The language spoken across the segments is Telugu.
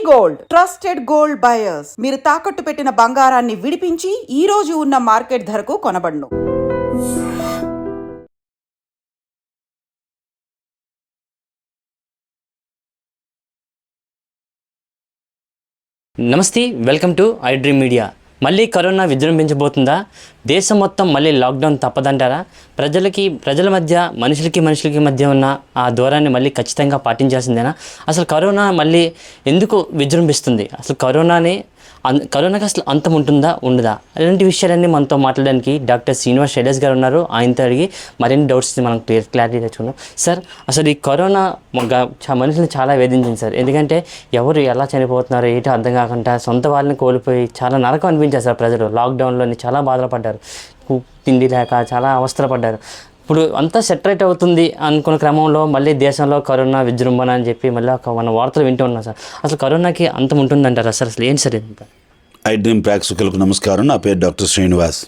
Gold trusted gold buyers. మీరు తాకట్టు పెట్టిన బంగారాన్ని విడిపించి ఈ రోజు ఉన్న మార్కెట్ ధరకు కొనబడును. నమస్తే, welcome to I dream media. మళ్ళీ కరోనా విజృంభించబోతుందా? దేశం మొత్తం మళ్ళీ లాక్డౌన్ తప్పదంటారా? ప్రజల మధ్య మనుషులకి మధ్య ఉన్న ఆ దూరాన్ని మళ్ళీ ఖచ్చితంగా పాటించాల్సిందేనా? అసలు కరోనా మళ్ళీ ఎందుకు విజృంభిస్తుంది? అసలు కరోనాకి అసలు అంతం ఉంటుందా ఉండదా? అలాంటి విషయాలన్నీ మనతో మాట్లాడడానికి డాక్టర్ శ్రీనివాస్ శైలజ్ గారు ఉన్నారు. ఆయనతో అడిగి మరిన్ని డౌట్స్ మనం క్లారిటీ తెచ్చుకుందాం. సార్, అసలు ఈ కరోనా మనుషులను చాలా వేధించింది సార్. ఎందుకంటే ఎవరు ఎలా చనిపోతున్నారో ఏంటో అర్థం కాకుండా సొంత వాళ్ళని కోల్పోయి చాలా నరకం అనిపించారు సార్. ప్రజలు లాక్డౌన్లోని చాలా బాధలు పడ్డారు, తిండి లేక చాలా అవస్థలు పడ్డారు. ఇప్పుడు అంతా సెటరేట్ అవుతుంది అనుకున్న క్రమంలో మళ్ళీ దేశంలో కరోనా విజృంభణ అని చెప్పి మళ్ళీ మన వార్తలు వింటూ ఉన్నాం సార్. అసలు కరోనాకి అంతం ఉంటుందంటారా సార్? అసలు ఏంటి సార్ ఇది? ఐ డ్రీమ్ ప్రేక్షకులకు నమస్కారం. నా పేరు డాక్టర్ శ్రీనివాస్.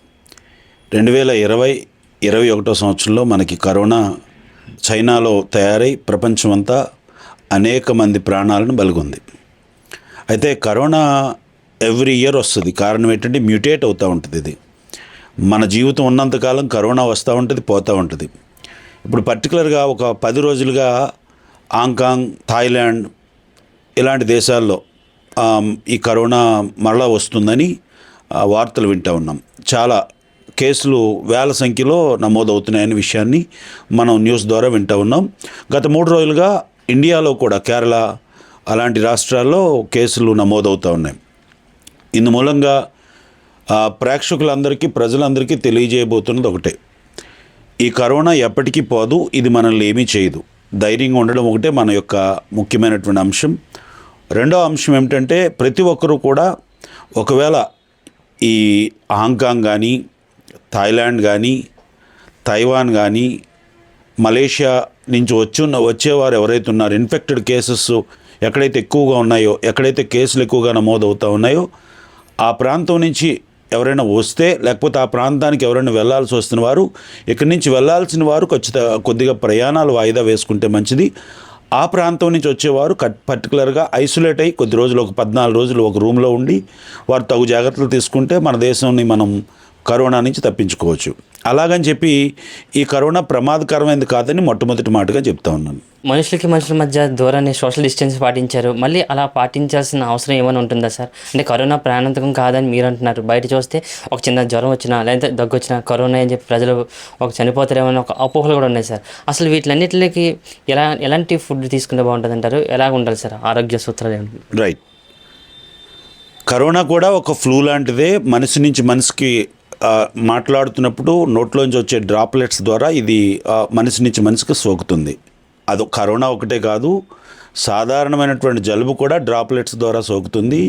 2021 సంవత్సరంలో మనకి కరోనా చైనాలో తయారై ప్రపంచమంతా అనేక మంది ప్రాణాలను బలిగొంది. అయితే కరోనా ఎవ్రీ ఇయర్ వస్తుంది. కారణం ఏంటంటే మ్యూటేట్ అవుతూ ఉంటుంది. ఇది మన జీవితం ఉన్నంతకాలం కరోనా వస్తూ ఉంటుంది, పోతూ ఉంటుంది. ఇప్పుడు పర్టికులర్గా ఒక 10 రోజులుగా హాంకాంగ్, థాయిలాండ్ ఇలాంటి దేశాల్లో ఈ కరోనా మరలా వస్తుందని వార్తలు వింటూ ఉన్నాం. చాలా కేసులు వేల సంఖ్యలో నమోదవుతున్నాయనే విషయాన్ని మనం న్యూస్ ద్వారా వింటూ ఉన్నాం. గత 3 రోజులుగా ఇండియాలో కూడా కేరళ అలాంటి రాష్ట్రాల్లో కేసులు నమోదవుతూ ఉన్నాయి. ఇందు మూలంగా ప్రేక్షకులందరికీ, ప్రజలందరికీ తెలియజేయబోతున్నది ఒకటే: ఈ కరోనా ఎప్పటికీ పోదు, ఇది మనల్ని ఏమీ చేయదు. ధైర్యంగా ఉండడం ఒకటే మన యొక్క ముఖ్యమైనటువంటి అంశం. రెండో అంశం ఏమిటంటే ప్రతి ఒక్కరూ కూడా ఒకవేళ ఈ హాంకాంగ్ కానీ, థాయిలాండ్ కానీ, తైవాన్ కానీ, మలేషియా నుంచి వచ్చేవారు ఎవరైతే ఉన్నారో, ఇన్ఫెక్టెడ్ కేసెస్ ఎక్కడైతే ఎక్కువగా ఉన్నాయో, ఎక్కడైతే కేసులు ఎక్కువగా నమోదవుతూ ఉన్నాయో ఆ ప్రాంతం నుంచి ఎవరైనా వస్తే, లేకపోతే ఆ ప్రాంతానికి ఎవరైనా వెళ్ళాల్సి వస్తున్న వారు, ఇక్కడి నుంచి వెళ్ళాల్సిన వారు కొద్దిగా ప్రయాణాలు వాయిదా వేసుకుంటే మంచిది. ఆ ప్రాంతం నుంచి వచ్చేవారు పర్టికులర్గా ఐసోలేట్ అయ్యి కొద్ది రోజులు, ఒక 14 రోజులు ఒక రూమ్లో ఉండి వారు తగు జాగ్రత్తలు తీసుకుంటే మన దేశాన్ని మనం కరోనా నుంచి తప్పించుకోవచ్చు. అలాగని చెప్పి ఈ కరోనా ప్రమాదకరమైనది కాదని మొట్టమొదటి మాటగా చెప్తా ఉన్నాను. మనుషుల మధ్య దూరాన్ని, సోషల్ డిస్టెన్స్ పాటించారు. మళ్ళీ అలా పాటించాల్సిన అవసరం ఏమైనా ఉంటుందా సార్? అంటే కరోనా ప్రాణాంతకం కాదని మీరు అంటున్నారు. బయట చూస్తే ఒక చిన్న జ్వరం వచ్చినా, లేదంటే దగ్గు వచ్చినా కరోనా అని చెప్పి ప్రజలు చనిపోతారేమో ఒక అపోహలు కూడా ఉన్నాయి సార్. అసలు వీటిలన్నిటికి ఎలాంటి ఫుడ్ తీసుకుంటే బాగుంటుంది అంటారు? ఎలా ఉండాలి సార్ ఆరోగ్య సూత్రాలు ఏమిటి? రైట్. కరోనా కూడా ఒక ఫ్లూ లాంటిదే. మనిషి నుంచి మనిషికి మాట్లాడుతున్నప్పుడు నోట్లోంచి వచ్చే డ్రాప్లెట్స్ ద్వారా ఇది మనిషి నుంచి మనిషికి సోకుతుంది. అది కరోనా ఒకటే కాదు, సాధారణమైనటువంటి జలుబు కూడా డ్రాప్లెట్స్ ద్వారా సోకుతుంది.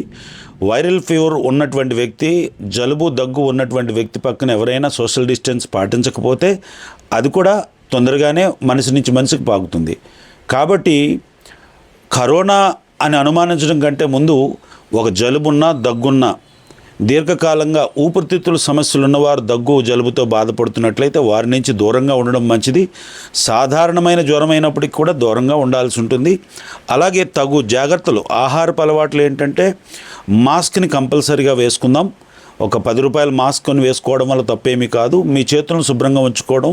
వైరల్ ఫీవర్ ఉన్నటువంటి వ్యక్తి, జలుబు దగ్గు ఉన్నటువంటి వ్యక్తి పక్కన ఎవరైనా సోషల్ డిస్టెన్స్ పాటించకపోతే అది కూడా తొందరగానే మనిషి నుంచి మనిషికి పాకుతుంది. కాబట్టి కరోనా అని అనుమానించడం కంటే ముందు ఒక జలుబున్నా, దగ్గున్నా, దీర్ఘకాలంగా ఊపిరితిత్తుల సమస్యలు ఉన్నవారు దగ్గు, జలుబుతో బాధపడుతున్నట్లయితే వారి నుంచి దూరంగా ఉండడం మంచిది. సాధారణమైన జ్వరం అయినప్పటికీ కూడా దూరంగా ఉండాల్సి ఉంటుంది. అలాగే తగు జాగ్రత్తలు, ఆహారపు అలవాట్లు ఏంటంటే మాస్క్ని కంపల్సరీగా వేసుకుందాం. ఒక 10 రూపాయల మాస్క్ కొని వేసుకోవడం వల్ల తప్పేమీ కాదు. మీ చేతులను శుభ్రంగా ఉంచుకోవడం.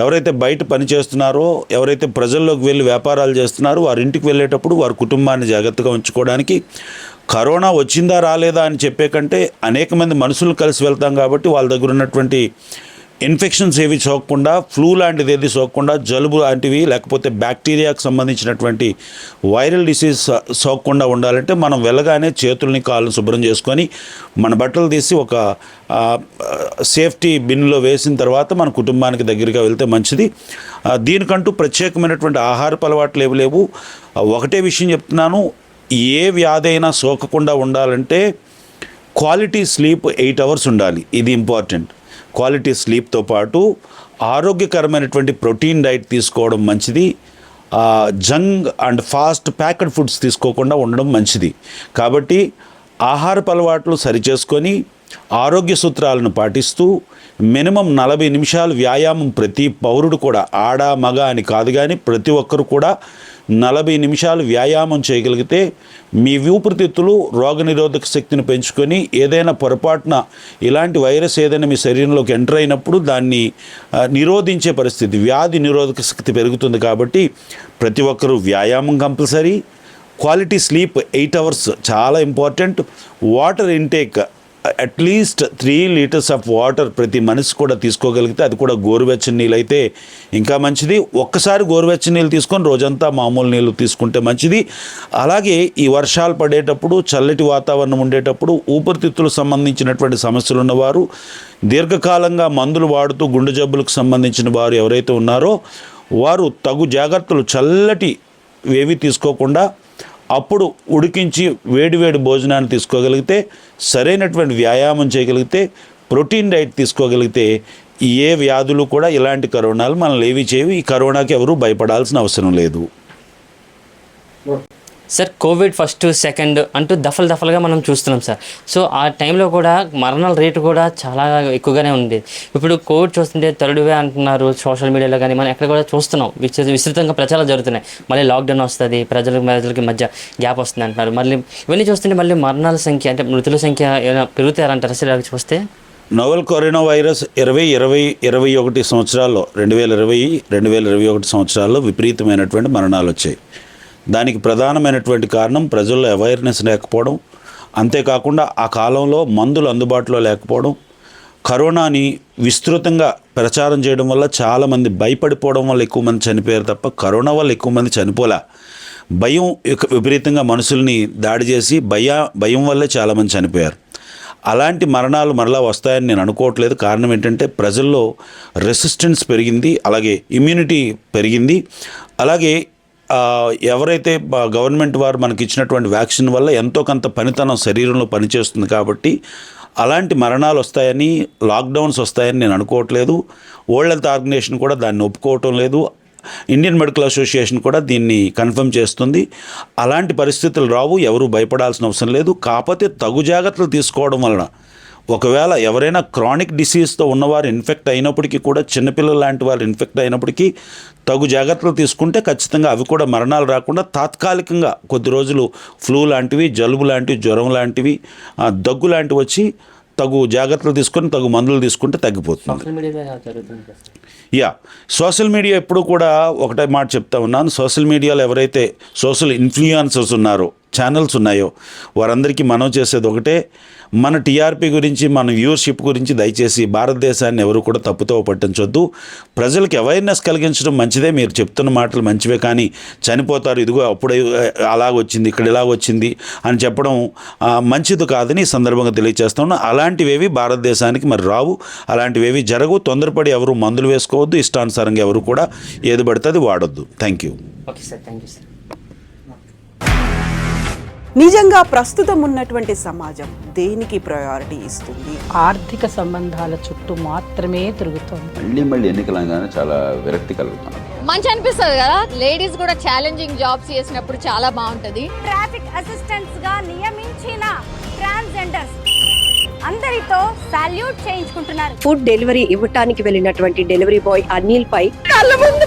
ఎవరైతే బయట పని చేస్తున్నారో, ఎవరైతే ప్రజల్లోకి వెళ్ళి వ్యాపారాలు చేస్తున్నారో వారి ఇంటికి వెళ్ళేటప్పుడు వారి కుటుంబాన్ని జాగ్రత్తగా ఉంచుకోవడానికి, కరోనా వచ్చిందా రాలేదా అని చెప్పే కంటే అనేక మంది మనుషులు కలిసి వెళ్తాం కాబట్టి వాళ్ళ దగ్గర ఉన్నటువంటి ఇన్ఫెక్షన్స్ ఏవి సోకకుండా, ఫ్లూ లాంటిది ఏది సోకకుండా, జలుబు లాంటివి లేకపోతే బ్యాక్టీరియాకు సంబంధించినటువంటి వైరల్ డిసీజ్ సోకకుండా ఉండాలంటే మనం వెళ్ళగానే చేతుల్ని, కాళ్ళని శుభ్రం చేసుకొని మన బట్టలు తీసి ఒక సేఫ్టీ బిన్లో వేసిన తర్వాత మన కుటుంబానికి దగ్గరగా వెళ్తే మంచిది. దీనికంటూ ప్రత్యేకమైనటువంటి ఆహారపు అలవాట్లు ఏవి లేవు. ఒకటే విషయం చెప్తున్నాను, ఏ వ్యాధి అయినా సోకకుండా ఉండాలంటే క్వాలిటీ స్లీప్ 8 అవర్స్ ఉండాలి. ఇది ఇంపార్టెంట్. క్వాలిటీ స్లీప్తో పాటు ఆరోగ్యకరమైనటువంటి ప్రోటీన్ డైట్ తీసుకోవడం మంచిది. Junk and fast packed foods తీసుకోకుండా ఉండడం మంచిది. కాబట్టి ఆహారపు అలవాట్లు సరిచేసుకొని ఆరోగ్య సూత్రాలను పాటిస్తూ మినిమం 40 నిమిషాలు వ్యాయామం ప్రతి పౌరుడు కూడా, ఆడ మగ అని కాదు కానీ ప్రతి ఒక్కరు కూడా 40 నిమిషాలు వ్యాయామం చేయగలిగితే మీ ఊపిరితిత్తులు రోగనిరోధక శక్తిని పెంచుకొని ఏదైనా పొరపాటున ఇలాంటి వైరస్ ఏదైనా మీ శరీరంలోకి ఎంటర్ అయినప్పుడు దాన్ని నిరోధించే పరిస్థితి, వ్యాధి నిరోధక శక్తి పెరుగుతుంది. కాబట్టి ప్రతి ఒక్కరూ వ్యాయామం కంపల్సరీ. క్వాలిటీ స్లీప్ 8 అవర్స్ చాలా important. Water intake at least 3 litres of water ప్రతి మనిషి కూడా తీసుకోగలిగితే, అది కూడా గోరువెచ్చని నీళ్ళు అయితే ఇంకా మంచిది. ఒక్కసారి గోరువెచ్చని నీళ్ళు తీసుకొని రోజంతా మామూలు నీళ్ళు తీసుకుంటే మంచిది. అలాగే ఈ వర్షాలు పడేటప్పుడు, చల్లటి వాతావరణం ఉండేటప్పుడు ఊపిరితిత్తులకు సంబంధించినటువంటి సమస్యలు ఉన్నవారు, దీర్ఘకాలంగా మందులు వాడుతూ గుండె జబ్బులకు సంబంధించిన వారు ఎవరైతే ఉన్నారో వారు తగు జాగ్రత్తలు, చల్లటి ఏవి తీసుకోకుండా అప్పుడు ఉడికించి వేడివేడి భోజనాన్ని తీసుకోగలిగితే, సరైనటువంటి వ్యాయామం చేయగలిగితే, ప్రోటీన్ డైట్ తీసుకోగలిగితే ఏ వ్యాధులు కూడా ఇలాంటి కరోనాలు మనల్ని ఏవి చేయవు. ఈ కరోనాకి ఎవరూ భయపడాల్సిన అవసరం లేదు. సార్, కోవిడ్ ఫస్ట్ సెకండ్ అంటూ దఫలుగా మనం చూస్తున్నాం సార్. సో ఆ టైంలో కూడా మరణాల రేటు కూడా చాలా ఎక్కువగానే ఉంది. ఇప్పుడు కోవిడ్ చూస్తుంటే థర్డ్ వే అంటున్నారు సోషల్ మీడియాలో, కానీ మనం ఎక్కడ కూడా చూస్తున్నాం విస్తృతంగా ప్రచారాలు జరుగుతున్నాయి. మళ్ళీ లాక్డౌన్ వస్తుంది, ప్రజలకి మధ్య గ్యాప్ వస్తుంది అంటున్నారు. మళ్ళీ ఇవన్నీ చూస్తుంటే మళ్ళీ మరణాల సంఖ్య అంటే మృతుల సంఖ్య ఏమైనా పెరుగుతారంటారా సార్ ఇలా చూస్తే? నోవెల్ కరోనా వైరస్ 2021 సంవత్సరాల్లో 2020-2021 సంవత్సరాల్లో విపరీతమైనటువంటి మరణాలు వచ్చాయి. దానికి ప్రధానమైనటువంటి కారణం ప్రజల్లో అవేర్నెస్ లేకపోవడం, అంతేకాకుండా ఆ కాలంలో మందులు అందుబాటులో లేకపోవడం, కరోనాని విస్తృతంగా ప్రచారం చేయడం వల్ల చాలామంది భయపడిపోవడం వల్ల ఎక్కువ మంది చనిపోయారు తప్ప కరోనా వల్ల ఎక్కువ మంది చనిపోలే. భయం విపరీతంగా మనుషుల్ని దాడి చేసి భయం వల్లే చాలామంది చనిపోయారు. అలాంటి మరణాలు మరలా వస్తాయని నేను అనుకోవట్లేదు. కారణం ఏంటంటే ప్రజల్లో రెసిస్టెన్స్ పెరిగింది, అలాగే ఇమ్యూనిటీ పెరిగింది. అలాగే ఎవరైతే గవర్నమెంట్ వారు మనకి ఇచ్చినటువంటి వ్యాక్సిన్ వల్ల ఎంతో కొంత పనితనం శరీరంలో పనిచేస్తుంది. కాబట్టి అలాంటి మరణాలు వస్తాయని, లాక్డౌన్స్ వస్తాయని నేను అనుకోవట్లేదు. వరల్డ్ హెల్త్ ఆర్గనైజేషన్ కూడా దాన్ని ఒప్పుకోవటం లేదు. ఇండియన్ మెడికల్ అసోసియేషన్ కూడా దీన్ని కన్ఫర్మ్ చేస్తుంది. అలాంటి పరిస్థితులు రావు, ఎవరు భయపడాల్సిన అవసరం లేదు. కాకపోతే తగు జాగ్రత్తలు తీసుకోవడం వలన ఒకవేళ ఎవరైనా క్రానిక్ డిసీజ్తో ఉన్నవారు ఇన్ఫెక్ట్ అయినప్పటికీ కూడా, చిన్నపిల్లలు లాంటి వారు ఇన్ఫెక్ట్ అయినప్పటికీ తగు జాగ్రత్తలు తీసుకుంటే ఖచ్చితంగా అవి కూడా మరణాలు రాకుండా తాత్కాలికంగా కొద్ది రోజులు ఫ్లూ లాంటివి, జలుబు లాంటివి, జ్వరం లాంటివి, దగ్గు లాంటివి వచ్చి తగు జాగ్రత్తలు తీసుకొని తగు మందులు తీసుకుంటే తగ్గిపోతుంది. సోషల్ మీడియా ఎప్పుడు కూడా ఒకటే మాట చెప్తా ఉన్నాను. సోషల్ మీడియాలో ఎవరైతే సోషల్ ఇన్ఫ్లుయెన్సర్స్ ఉన్నారో, ఛానల్స్ ఉన్నాయో వారందరికీ మనం చేసేది ఒకటే, మన టీఆర్పీ గురించి, మన వ్యూవర్షిప్ గురించి దయచేసి భారతదేశాన్ని ఎవరు కూడా తప్పుతో పట్టించొద్దు. ప్రజలకు అవేర్నెస్ కలిగించడం మంచిదే, మీరు చెప్తున్న మాటలు మంచివే. కానీ చనిపోతారు, ఇదిగో అప్పుడే అలాగొచ్చింది, ఇక్కడ ఇలాగొచ్చింది అని చెప్పడం మంచిది కాదని ఈ సందర్భంగా తెలియజేస్తాను. అలాంటివేవి భారతదేశానికి మరి రావు, అలాంటివేవి జరగవు. తొందరపడి ఎవరు మందులు వేసుకోవద్దు, ఇష్టానుసారంగా ఎవరు కూడా ఏది పడితే అది వాడొద్దు. Thank you. Okay sir, thank you sir. నిజంగా ప్రస్తుతం ఉన్నటువంటి సమాజం దేనికి ప్రయారిటీ ఇస్తుంది? ఆర్థిక సంబంధాల చుట్టూ మాత్రమే తిరుగుతోంది. మళ్ళీ ఎన్నికలంగానే చాలా విరక్తి కలుగుతాను. మంచి అనిపిస్తుంది కదా, లేడీస్ కూడా ఛాలెంజింగ్ జాబ్స్ చేసినప్పుడు చాలా బాగుంటది. ట్రాఫిక్ అసిస్టెంట్స్ గా నియమించిన ట్రాన్స్జెండర్స్ అందరితో సాల్యూట్ చేయించుకుంటున్నారు. ఫుడ్ డెలివరీ ఇవ్వటానికి వెళ్ళినటువంటి డెలివరీ బాయ్ అనిల్ పై కళ్ళ ముందు